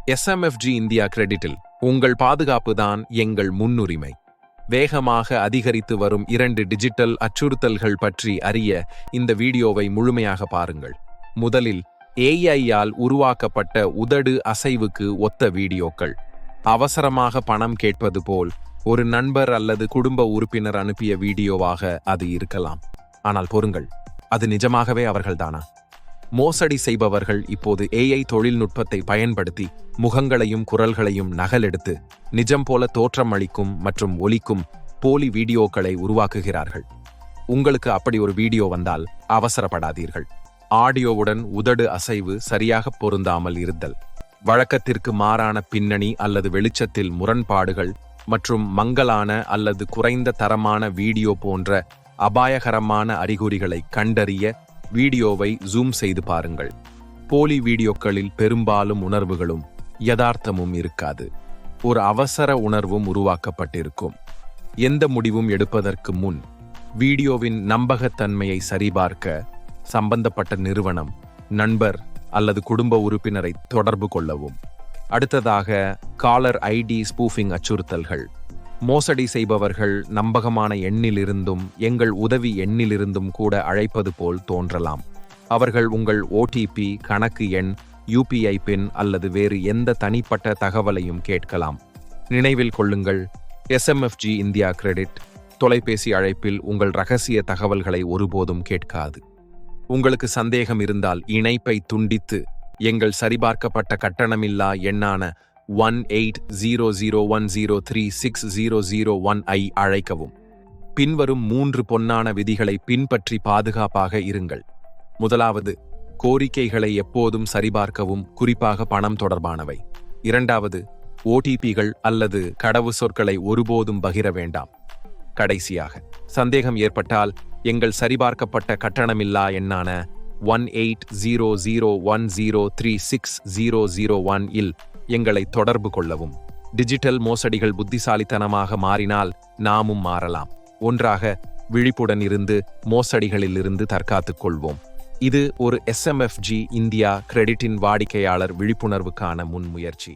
SMFG India கிரெடிட்டில் உங்கள் பாதுகாப்பு தான் எங்கள் முன்னுரிமை. வேகமாக அதிகரித்து வரும் 2 டிஜிட்டல் அச்சுறுத்தல்கள் பற்றி அறிய இந்த வீடியோவை முழுமையாக பாருங்கள். முதலில் ஏஐயால் உருவாக்கப்பட்ட உதடு அசைவுக்கு ஒத்த வீடியோக்கள். அவசரமாக பணம் கேட்பது போல் ஒரு நண்பர் அல்லது குடும்ப உறுப்பினர் அனுப்பிய வீடியோவாக அது இருக்கலாம். ஆனால் பொறுங்கள், அது நிஜமாகவே அவர்கள்தானா? மோசடி செய்பவர்கள் இப்போது ஏஐ தொழில்நுட்பத்தை பயன்படுத்தி முகங்களையும் குரல்களையும் நகலெடுத்து நிஜம் போல தோற்றம் அளிக்கும் மற்றும் ஒலிக்கும் போலி வீடியோக்களை உருவாக்குகிறார்கள். உங்களுக்கு அப்படி ஒரு வீடியோ வந்தால் அவசரப்படாதீர்கள். ஆடியோவுடன் உதடு அசைவு சரியாக பொருந்தாமல் இருத்தல், வழக்கத்திற்கு மாறான பின்னணி அல்லது வெளிச்சத்தில் முரண்பாடுகள் மற்றும் மங்கலான அல்லது குறைந்த தரமான வீடியோ போன்ற அபாயகரமான அறிகுறிகளை கண்டறிய வீடியோவை ஜூம் செய்து பாருங்கள். போலி வீடியோக்களில் பெரும்பாலும் உணர்வுகளும் யதார்த்தமும் இருக்காது. ஒரு அவசர உணர்வும் உருவாக்கப்பட்டிருக்கும். எந்த முடிவும் எடுப்பதற்கு முன் வீடியோவின் நம்பகத்தன்மையை சரிபார்க்க சம்பந்தப்பட்ட நிறுவனம், நண்பர் அல்லது குடும்ப உறுப்பினரை தொடர்பு கொள்ளவும். அடுத்ததாக, காலர் ஐடி ஸ்பூஃபிங் அச்சுறுத்தல்கள். மோசடி செய்பவர்கள் நம்பகமான எண்ணிலிருந்தும் எங்கள் உதவி எண்ணிலிருந்தும் கூட அழைப்பது போல் தோன்றலாம். அவர்கள் உங்கள் ஓடிபி, கணக்கு எண், யூபிஐ பின் அல்லது வேறு எந்த தனிப்பட்ட தகவலையும் கேட்கலாம். நினைவில் கொள்ளுங்கள், எஸ்எம்எஃப்ஜி இந்தியா கிரெடிட் தொலைபேசி அழைப்பில் உங்கள் ரகசிய தகவல்களை ஒருபோதும் கேட்காது. உங்களுக்கு சந்தேகம் இருந்தால் இணைப்பை துண்டித்து எங்கள் சரிபார்க்கப்பட்ட கட்டணமில்லா எண்ணான 180010360001 ஐ அழைக்கவும். பின்வரும் 3 பொன்னான விதிகளை பின்பற்றி பாதுகாப்பாக இருங்கள். முதலாவது, கோரிக்கைகளை எப்போதும் சரிபார்க்கவும், குறிப்பாக பணம் தொடர்பானவை. இரண்டாவது, ஓடிபிகள் அல்லது கடவு சொற்களை ஒருபோதும் பகிர வேண்டாம். கடைசியாக, சந்தேகம் ஏற்பட்டால் எங்கள் சரிபார்க்கப்பட்ட கட்டணமில்லா எண்ணான 180010360001 இல் எங்களை தொடர்பு கொள்ளவும். டிஜிட்டல் மோசடிகள் புத்திசாலித்தனமாக மாறினால் நாமும் மாறலாம். ஒன்றாக விழிப்புடன் இருந்து மோசடிகளிலிருந்து தற்காத்துக் கொள்வோம். இது ஒரு எஸ்எம்எஃப்ஜி இந்தியா கிரெடிட்டின் வாடிக்கையாளர் விழிப்புணர்வுக்கான முன்முயற்சி.